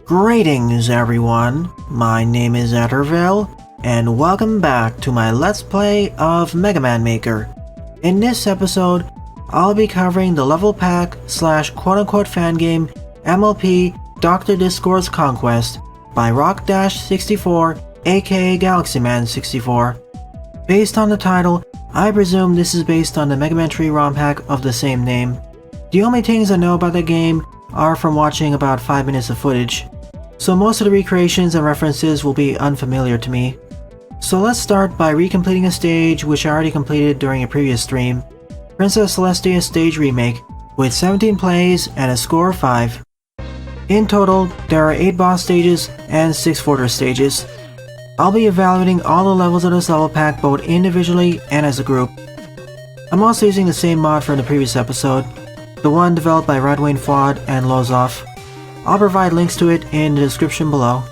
Greetings everyone, my name is Etterville, and welcome back to my Let's Play of Mega Man Maker. In this episode, I'll be covering the level pack slash quote-unquote fan game MLP Dr. Discord's Conquest by Rock-64 aka GalaxyMan64. Based on the title, I presume this is based on the Mega Man 3 ROM hack of the same name. The only things I know about the game are from watching about 5 minutes of footage, so most of the recreations and references will be unfamiliar to me. So let's start by recompleting a stage which I already completed during a previous stream, Princess Celestia Stage Remake, with 17 plays and a score of 5. In total, there are 8 boss stages and 6 fortress stages. I'll be evaluating all the levels of this level pack both individually and as a group. I'm also using the same mod from the previous episode, the one developed by Radwayne Fuad and Lozoff. I'll provide links to it in the description below.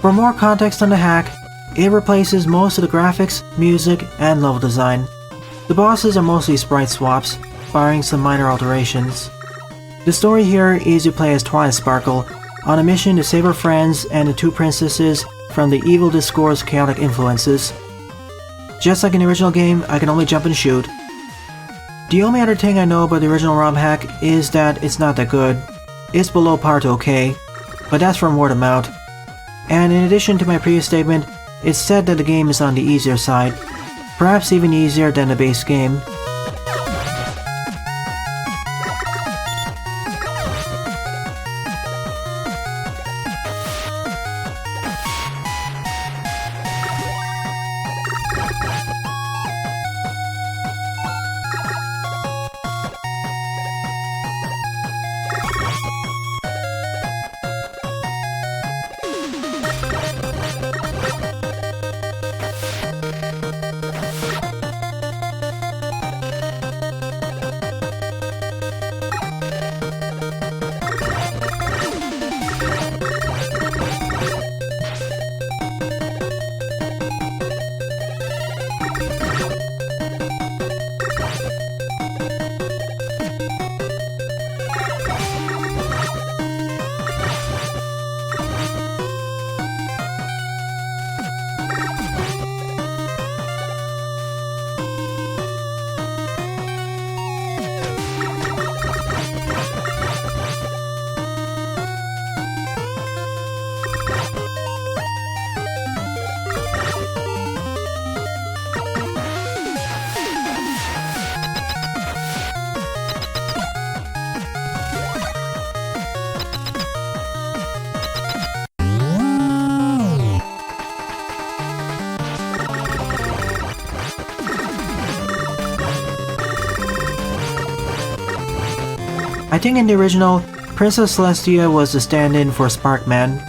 For more context on the hack, it replaces most of the graphics, music, and level design. The bosses are mostly sprite swaps, barring some minor alterations. The story here is you play as Twilight Sparkle on a mission to save her friends and the 2 princesses from the evil Discord's chaotic influences. Just like in the original game, I can only jump and shoot. The only other thing I know about the original ROM hack is that it's not that good. It's below par to okay, but that's from word of mouth. And in addition to my previous statement, it's said that the game is on the easier side, perhaps even easier than the base game. I think in the original, Princess Celestia was the stand-in for Sparkman.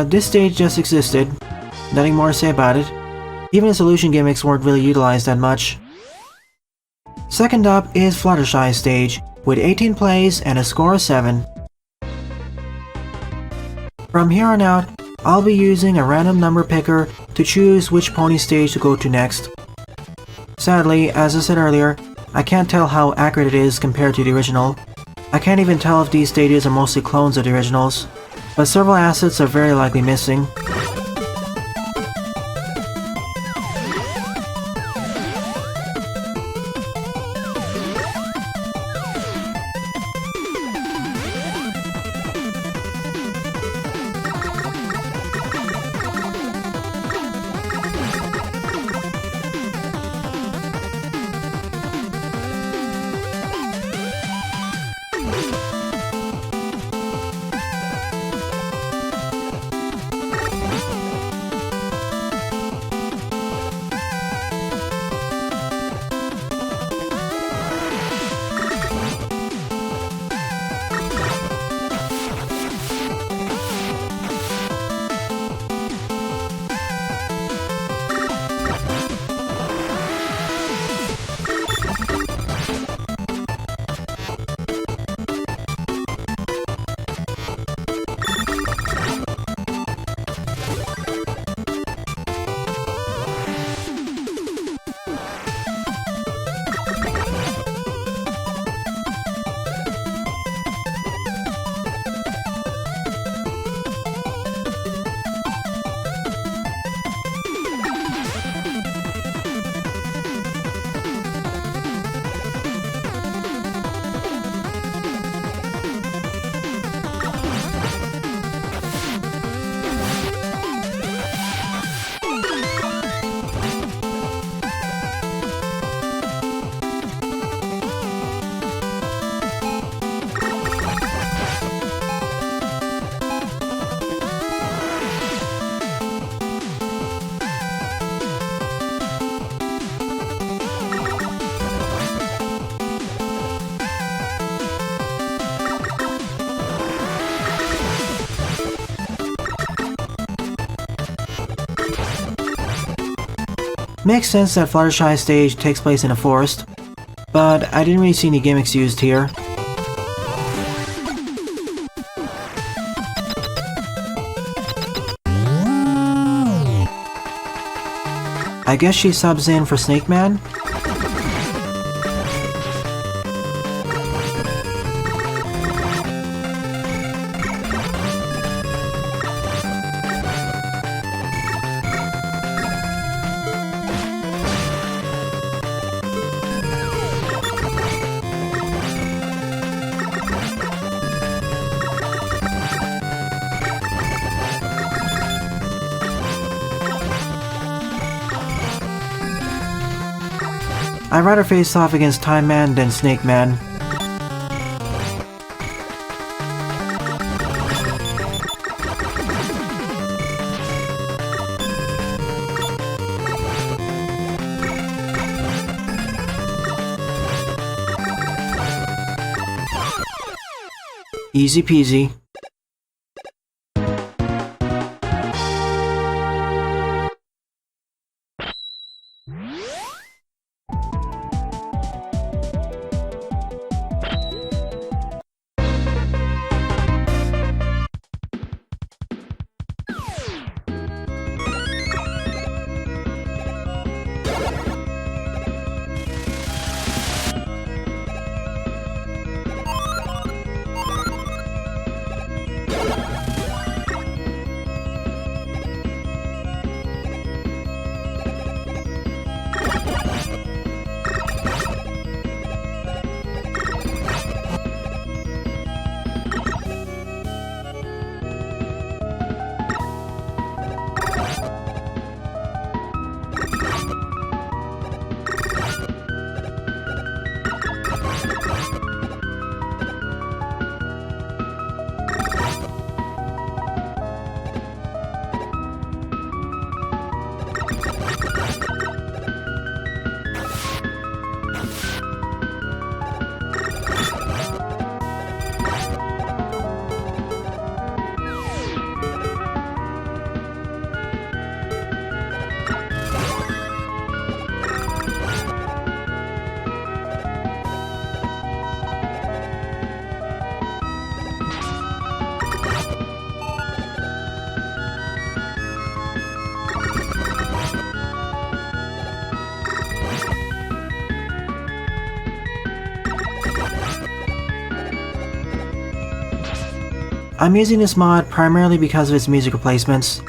This stage just existed. Nothing more to say about it. Even the solution gimmicks weren't really utilized that much. Second up is Fluttershy Stage, with 18 plays and a score of 7. From here on out, I'll be using a random number picker to choose which pony stage to go to next. Sadly, as I said earlier, I can't tell how accurate it is compared to the original. I can't even tell if these stages are mostly clones of the originals, but several assets are very likely missing. Makes sense that Fluttershy Stage takes place in a forest, but I didn't really see any gimmicks used here. I guess she subs in for Snake Man? I'd rather face off against Time Man than Snake Man. Easy peasy. I'm using this mod primarily because of its music replacements.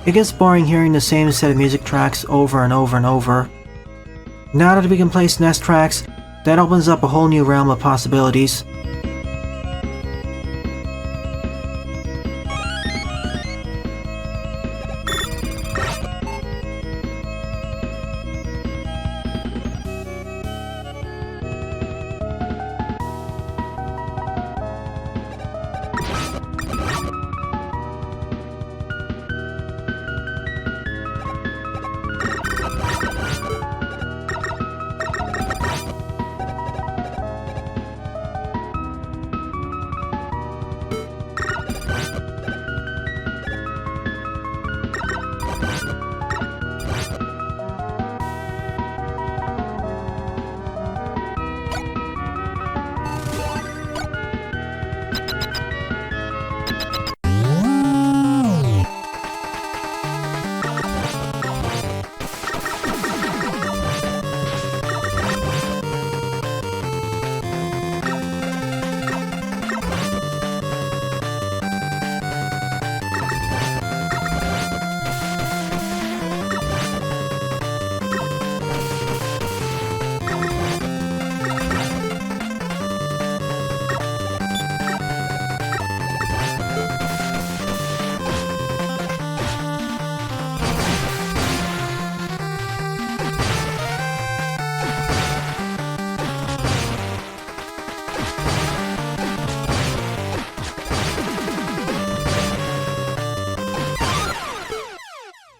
It gets boring hearing the same set of music tracks over and over and over. Now that we can place NES tracks, that opens up a whole new realm of possibilities.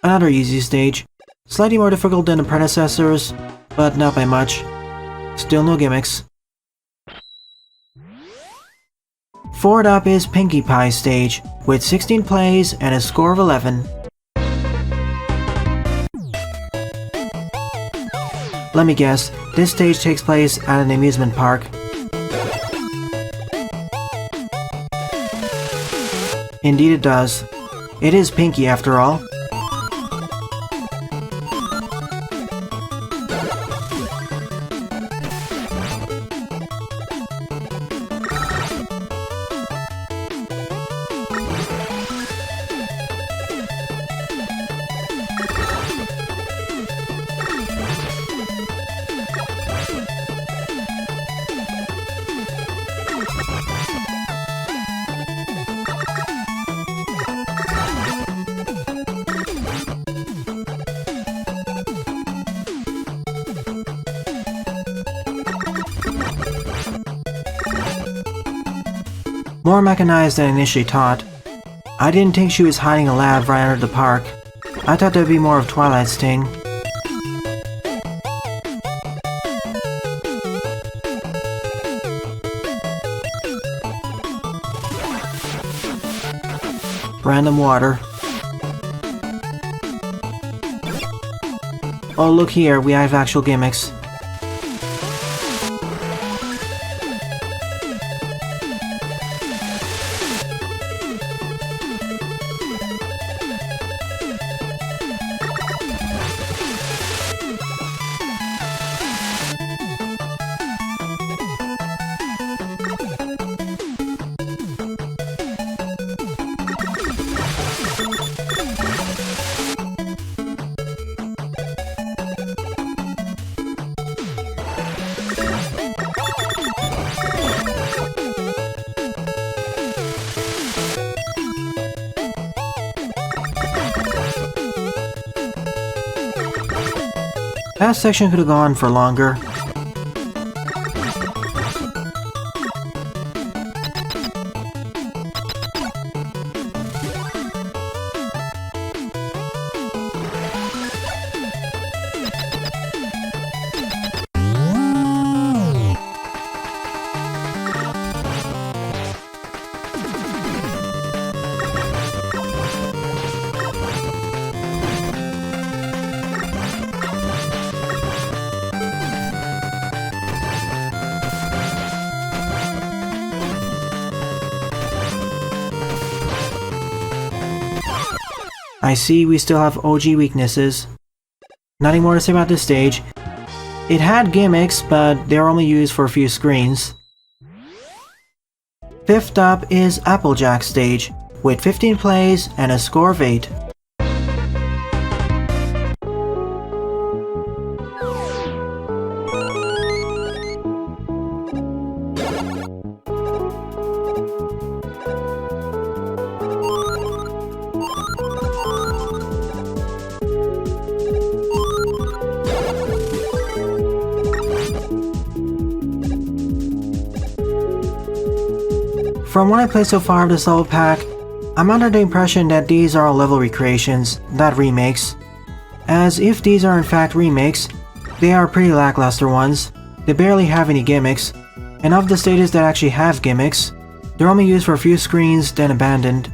Another easy stage. Slightly more difficult than the predecessors, but not by much. Still no gimmicks. Forward up is Pinkie Pie Stage, with 16 plays and a score of 11. Let me guess, this stage takes place at an amusement park. Indeed it does. It is Pinkie after all. More mechanized than initially thought. I didn't think she was hiding a lab right under the park. I thought there'd be more of Twilight's thing. Random water. Oh, look here, we have actual gimmicks. That section could have gone for longer. I see we still have OG weaknesses. Nothing more to say about this stage. It had gimmicks, but they were only used for a few screens. Fifth up is Applejack Stage, with 15 plays and a score of 8. From what I played so far of this level pack, I'm under the impression that these are all level recreations, not remakes. As if these are in fact remakes, they are pretty lackluster ones, they barely have any gimmicks, and of the stages that actually have gimmicks, they're only used for a few screens then abandoned.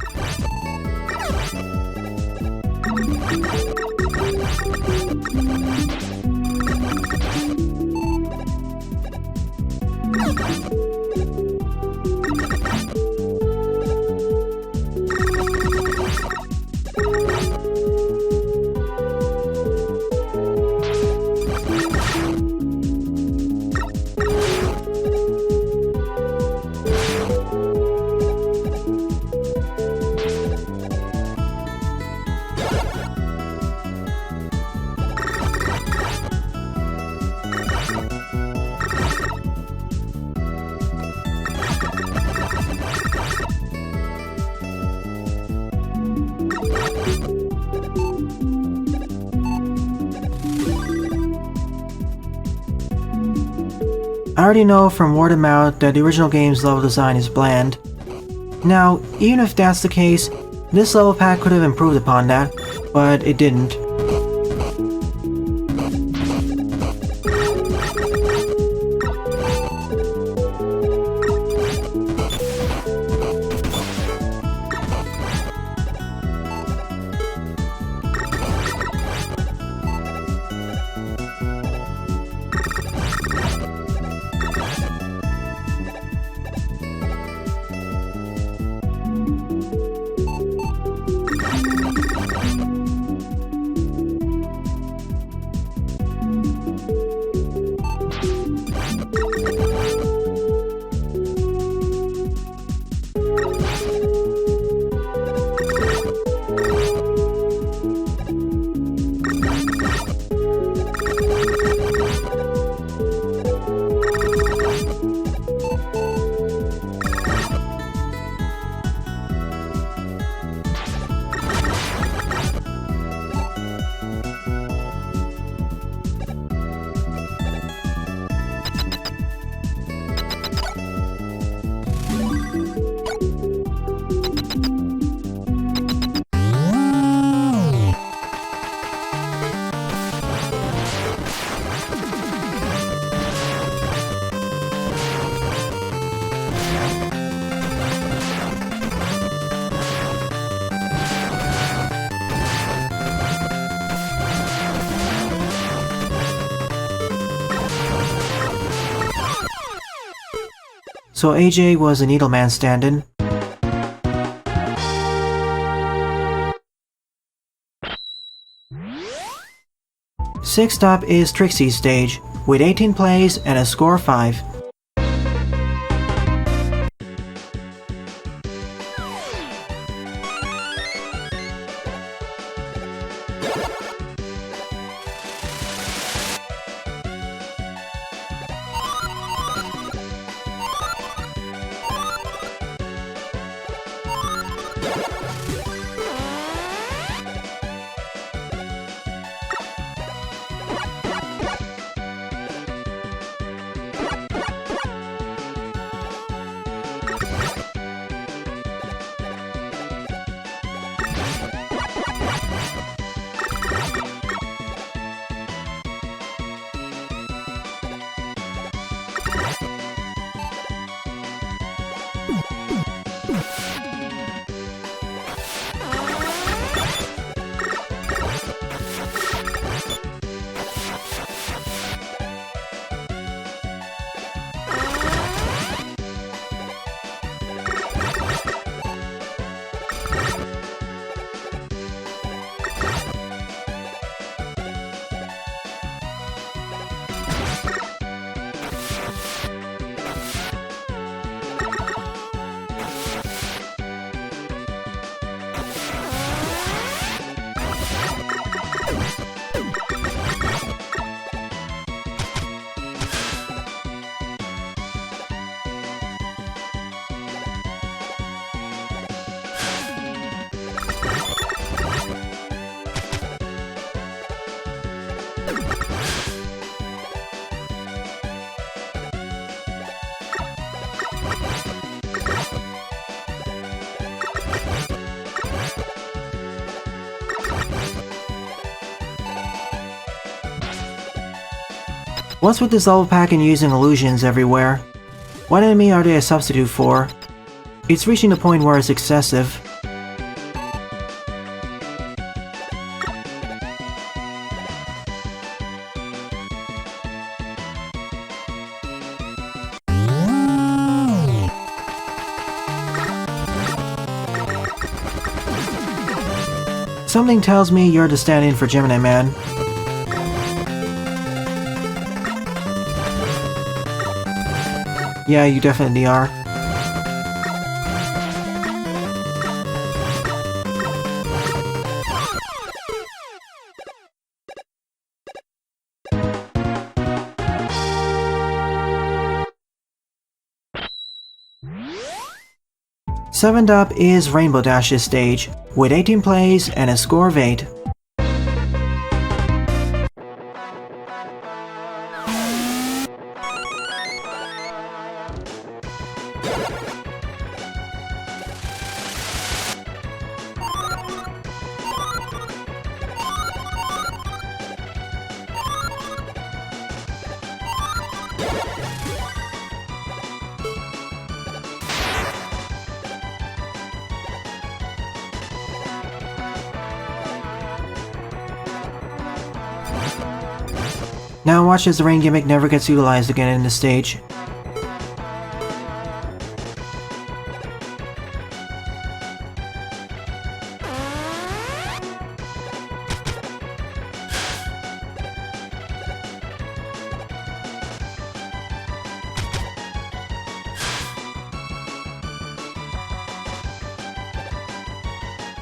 I already know from word of mouth that the original game's level design is bland. Now, even if that's the case, this level pack could have improved upon that, but it didn't. So AJ was a Needleman stand-in. Sixth up is Trixie Stage, with 18 plays and a score of 5. What's with this level pack and using illusions everywhere? What enemy are they a substitute for? It's reaching the point where it's excessive. Something tells me you're the stand-in for Gemini Man. Yeah, you definitely are. Seventh up is Rainbow Dash's stage, with 18 plays and a score of 8. Now watch as the rain gimmick never gets utilized again in this stage.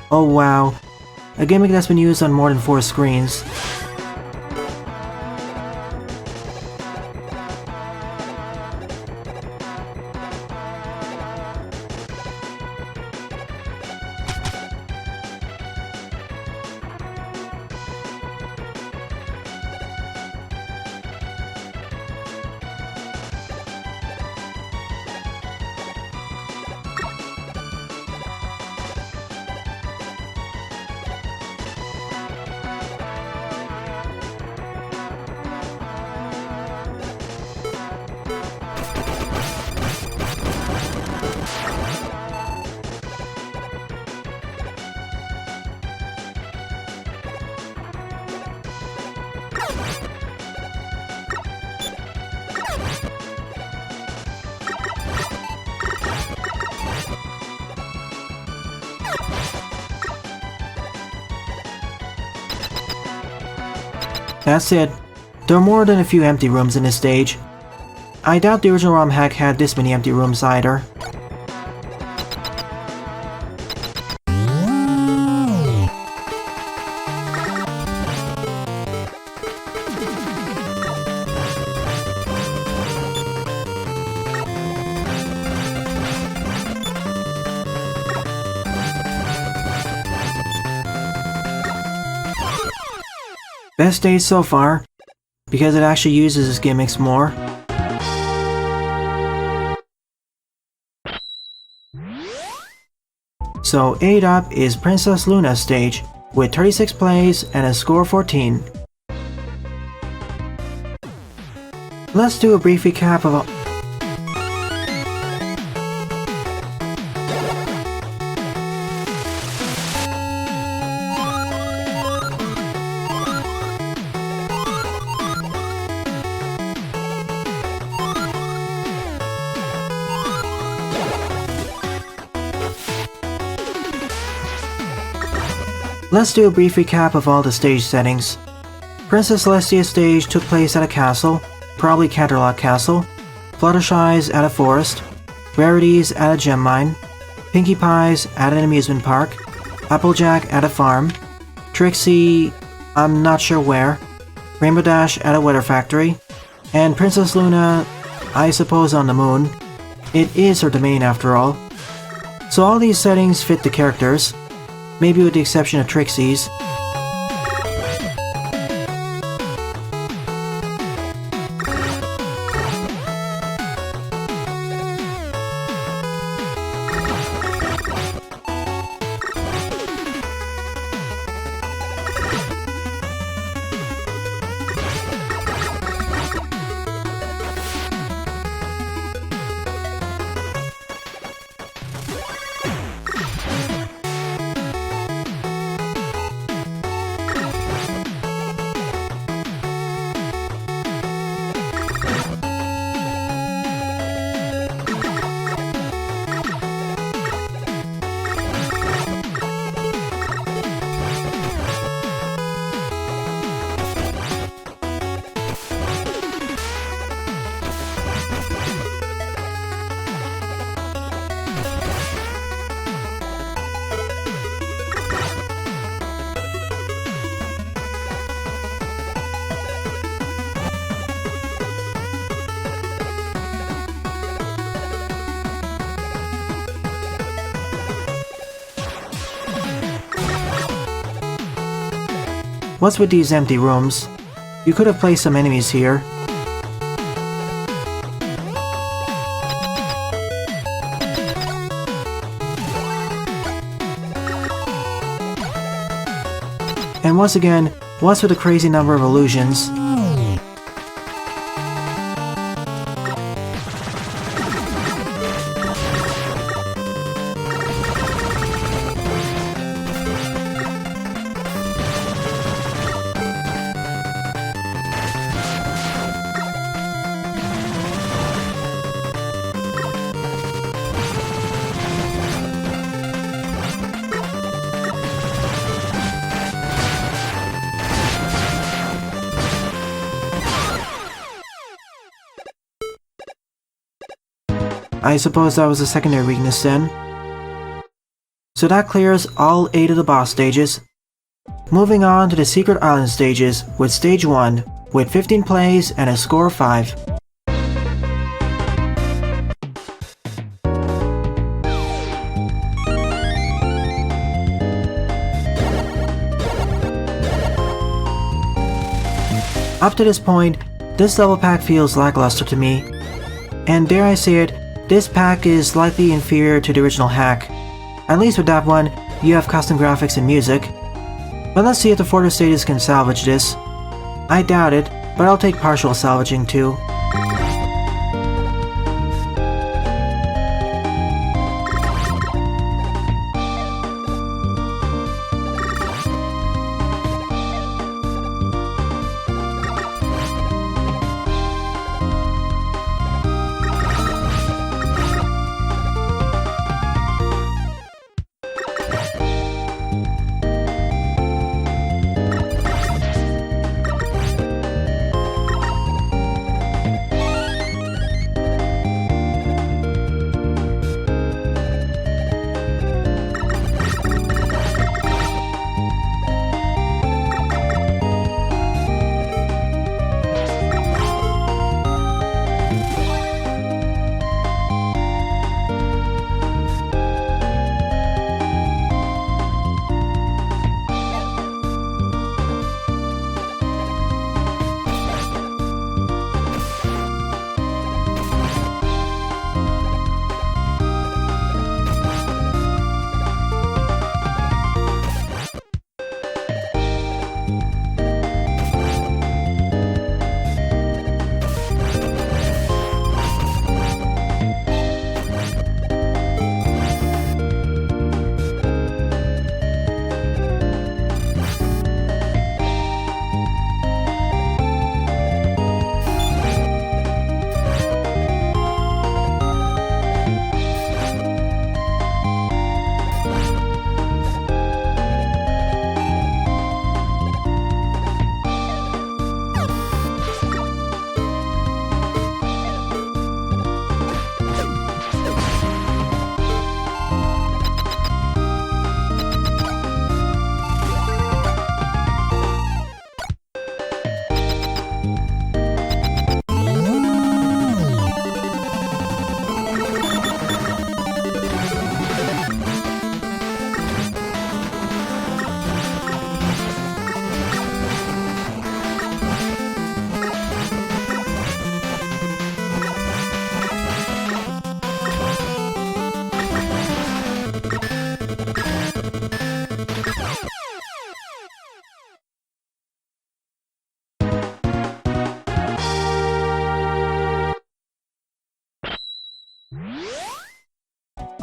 Oh wow, a gimmick that's been used on more than 4 screens. That's it. There are more than a few empty rooms in this stage. I doubt the original ROM hack had this many empty rooms either. Best stage so far, because it actually uses its gimmicks more. So 8 up is Princess Luna's stage, with 36 plays and a score of 14. Let's do a brief recap of all. Let's do a brief recap of all the stage settings. Princess Celestia's stage took place at a castle, probably Canterlot Castle, Fluttershy's at a forest, Rarity's at a gem mine, Pinkie Pie's at an amusement park, Applejack at a farm, Trixie, I'm not sure where, Rainbow Dash at a weather factory, and Princess Luna, I suppose on the moon. It is her domain after all. So all these settings fit the characters, maybe with the exception of Trixie's. What's with these empty rooms? You could have placed some enemies here. And once again, what's with the crazy number of illusions? I suppose that was a secondary weakness then. So that clears all 8 of the boss stages. Moving on to the Secret Island stages with stage 1 with 15 plays and a score of 5. Up to this point, this level pack feels lackluster to me. And dare I say it, this pack is slightly inferior to the original hack. At least with that one, you have custom graphics and music. But let's see if the further stages can salvage this. I doubt it, but I'll take partial salvaging too.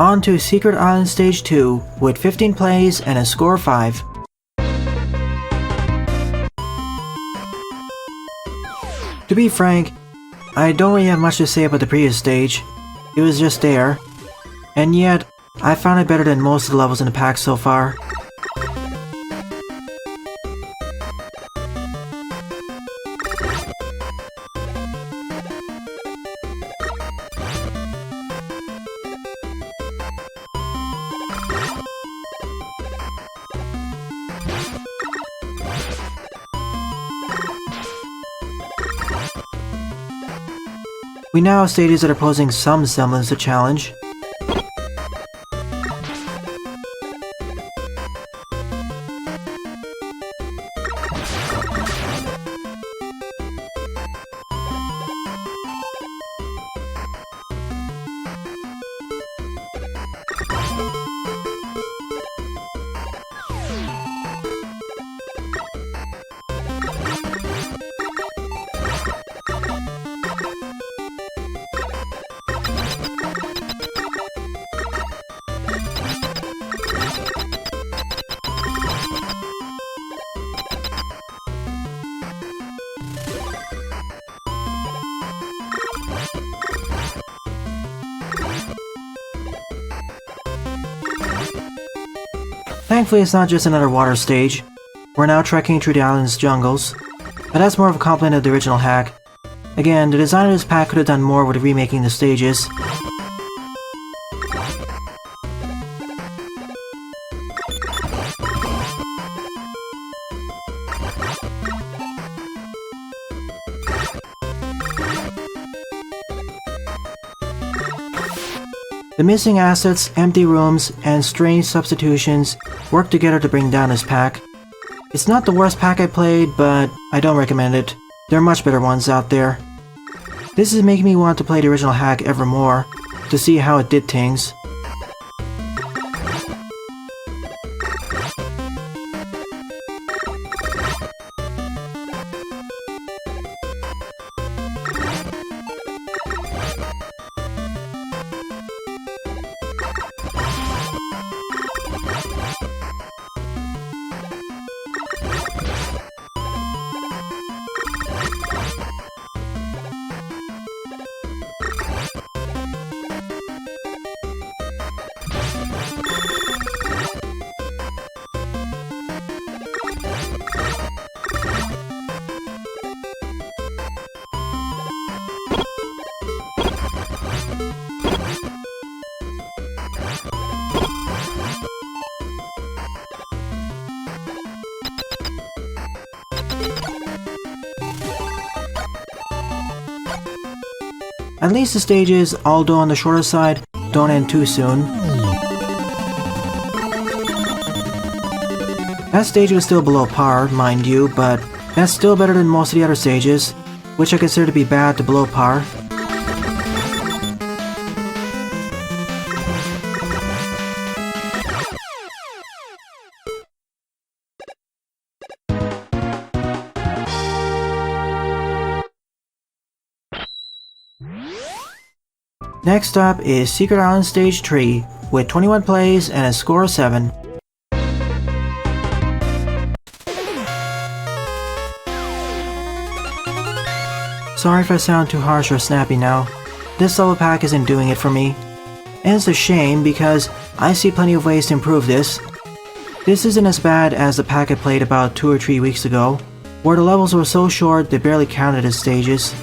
On to Secret Island Stage 2 with 15 plays and a score of 5. To be frank, I don't really have much to say about the previous stage. It was just there. And yet, I found it better than most of the levels in the pack so far. We now have stages that are posing some semblance of challenge. Thankfully, it's not just another water stage. We're now trekking through the island's jungles, but that's more of a compliment of the original hack. Again, the designer of this pack could have done more with remaking the stages. The missing assets, empty rooms, and strange substitutions work together to bring down this pack. It's not the worst pack I played, but I don't recommend it. There are much better ones out there. This is making me want to play the original hack ever more, to see how it did things. At least the stages, although on the shorter side, don't end too soon. That stage was still below par, mind you, but that's still better than most of the other stages, which I consider to be bad to below par. Next up is Secret Island Stage 3, with 21 plays and a score of 7. Sorry if I sound too harsh or snappy now. This level pack isn't doing it for me. And it's a shame because I see plenty of ways to improve this. This isn't as bad as the pack I played about 2 or 3 weeks ago, where the levels were so short they barely counted as stages.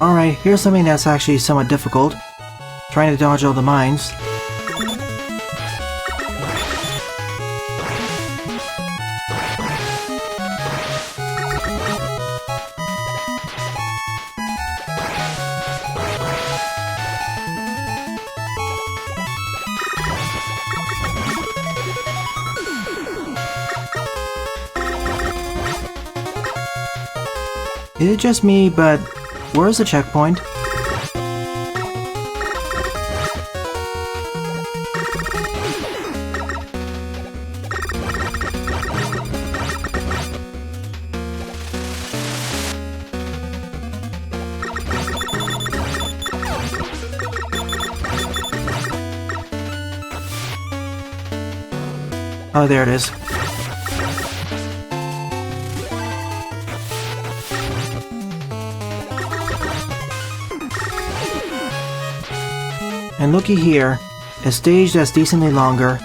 Alright, here's something that's actually somewhat difficult. Trying to dodge all the mines. Is it just me, but where's the checkpoint? Oh, there it is. And looky here, a stage that's decently longer.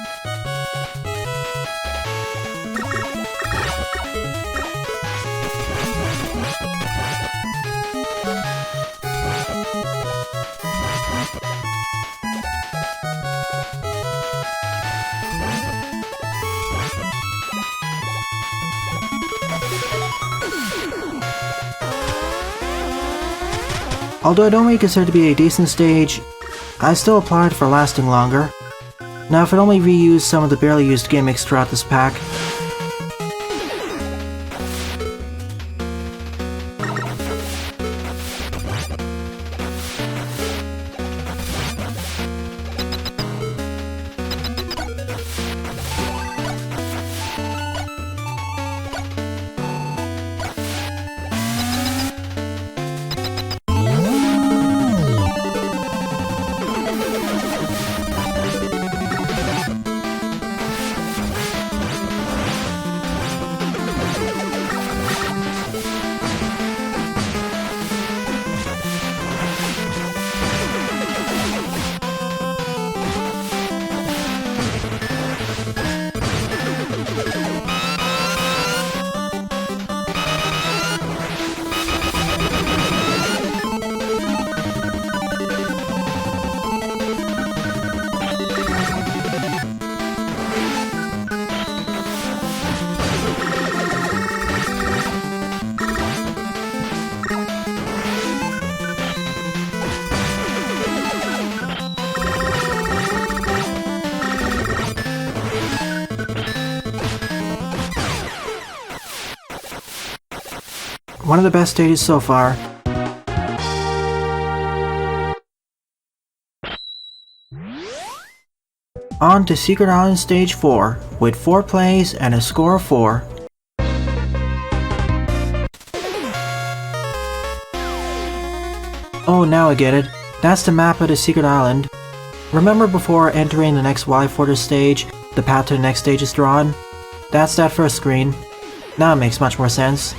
Although I don't really consider it to be a decent stage, I still applaud for lasting longer. Now if it only reused some of the barely used gimmicks throughout this pack. One of the best stages so far. On to Secret Island Stage 4, with 4 plays and a score of 4. Oh, now I get it. That's the map of the Secret Island. Remember before entering the next Y Fortress stage, the path to the next stage is drawn? That's that first screen. Now it makes much more sense.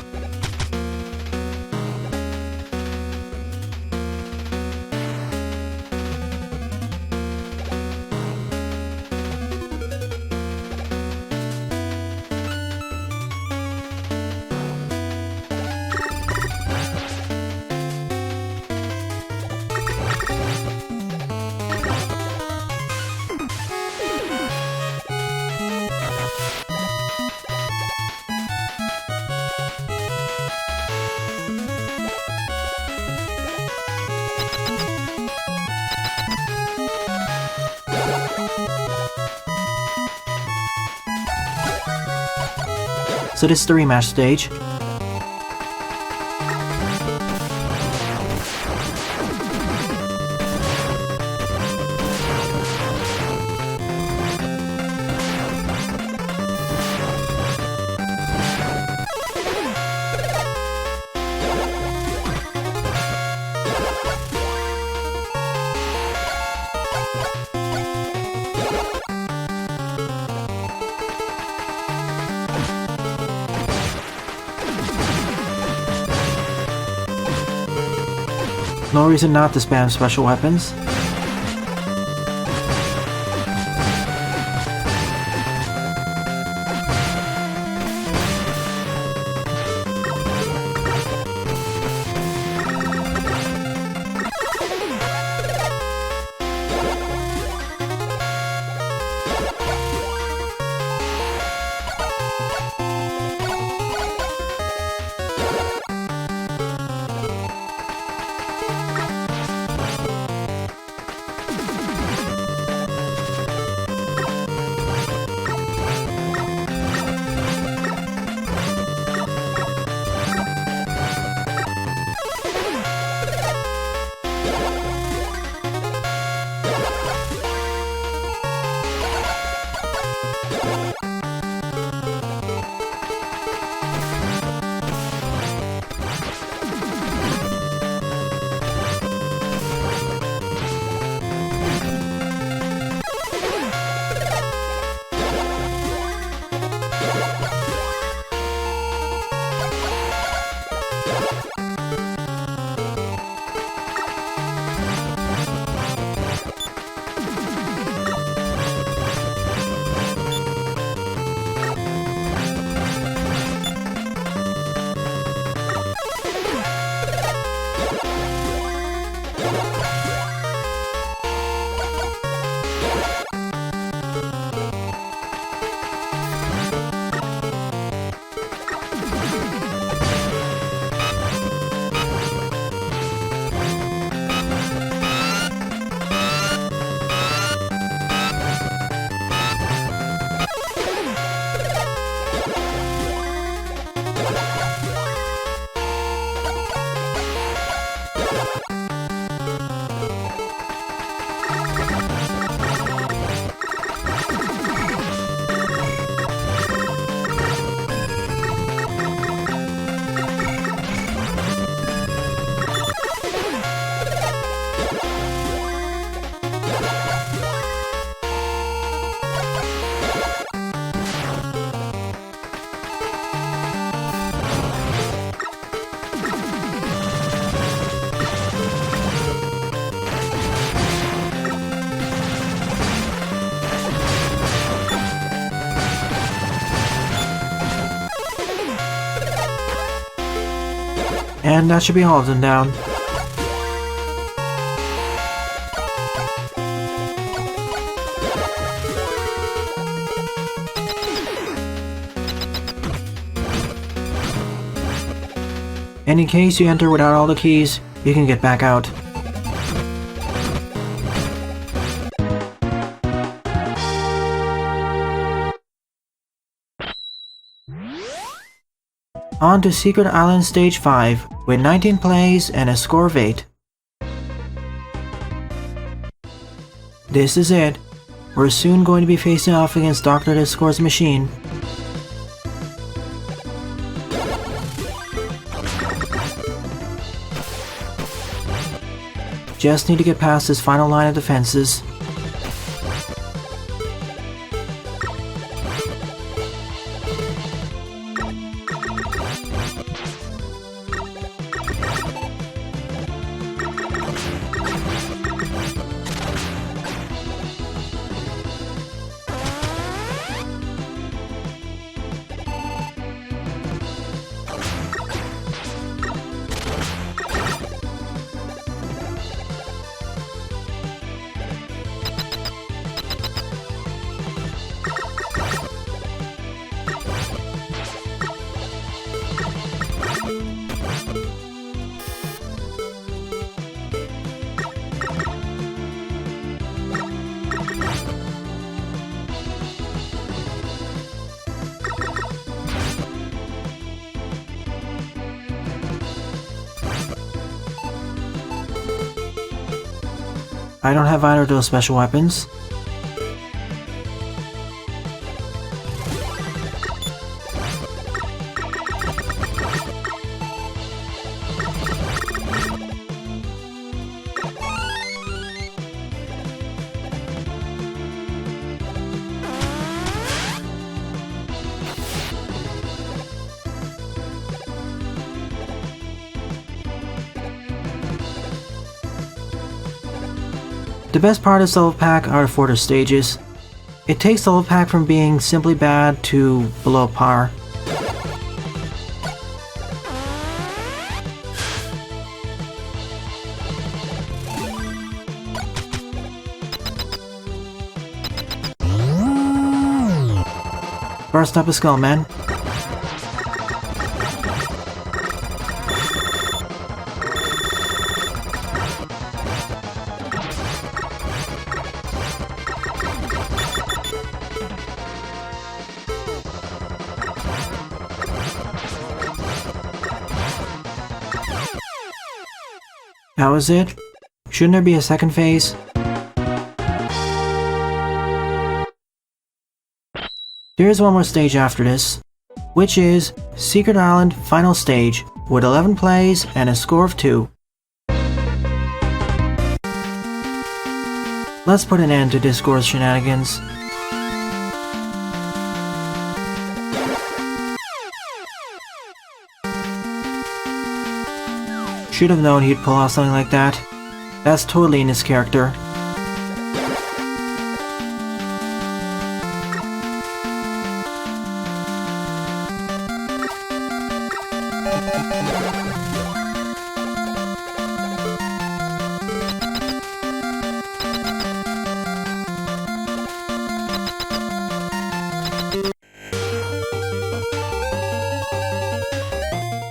So this is the rematch stage. No reason not to spam special weapons. And that should be all of them down. And in case you enter without all the keys, you can get back out. On to Secret Island Stage 5 with 19 plays and a score of 8. This is it. We're soon going to be facing off against Dr. Discord's machine. Just need to get past this final line of defenses. I don't have either of those special weapons. The best part of this level pack are the further stages. It takes the level pack from being simply bad to below par. Burst up a skull, man. That was it? Shouldn't there be a second phase? There is one more stage after this, which is Secret Island Final Stage with 11 plays and a score of 2. Let's put an end to Discord's shenanigans. Should have known he'd pull off something like that. That's totally in his character.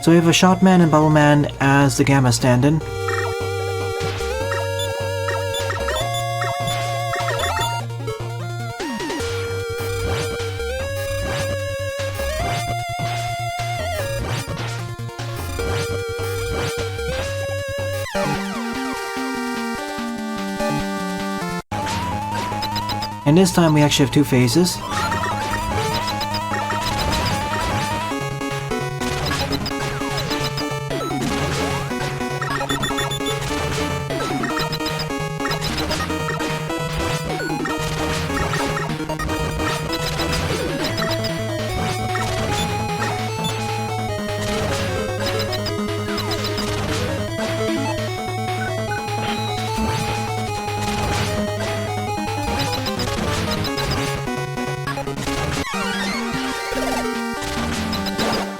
So we have a Shotman and Bubbleman as the Gamma stand-in. And this time we actually have 2 phases.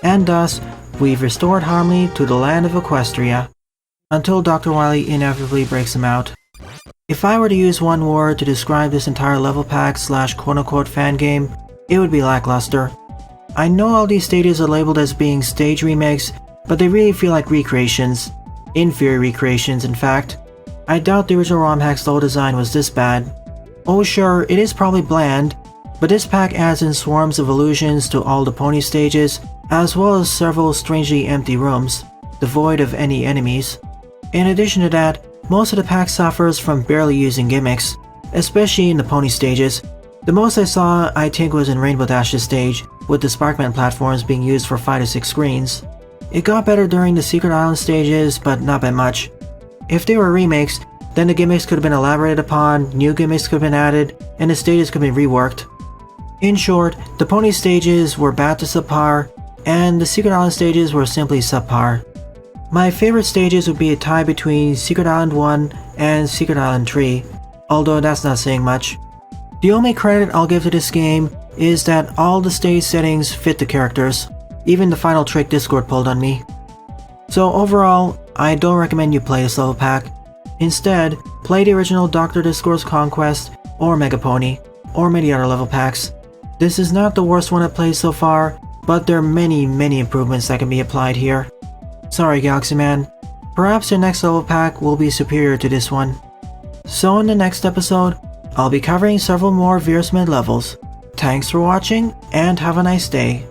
And thus, we've restored harmony to the land of Equestria, until Dr. Wily inevitably breaks him out. If I were to use one word to describe this entire level pack / quote-unquote fan game, it would be lackluster. I know all these stages are labeled as being stage remakes, but they really feel like recreations. Inferior recreations, in fact. I doubt the original ROM hack's level design was this bad. Oh sure, it is probably bland, but this pack adds in swarms of illusions to all the pony stages, as well as several strangely empty rooms, devoid of any enemies. In addition to that, most of the pack suffers from barely using gimmicks, especially in the pony stages. The most I saw, I think, was in Rainbow Dash's stage, with the Sparkman platforms being used for 5 to 6 screens. It got better during the Secret Island stages, but not by much. If they were remakes, then the gimmicks could have been elaborated upon, new gimmicks could have been added, and the stages could have been reworked. In short, the pony stages were bad to subpar, and the Secret Island stages were simply subpar. My favorite stages would be a tie between Secret Island 1 and Secret Island 3, although that's not saying much. The only credit I'll give to this game is that all the stage settings fit the characters, even the final trick Discord pulled on me. So overall, I don't recommend you play this level pack. Instead, play the original Dr. Discord's Conquest, or Mega Pony, or many other level packs. This is not the worst one I've played so far, but there are many improvements that can be applied here. Sorry Galaxy Man, perhaps your next level pack will be superior to this one. So in the next episode, I'll be covering several more Veersmith levels. Thanks for watching, and have a nice day.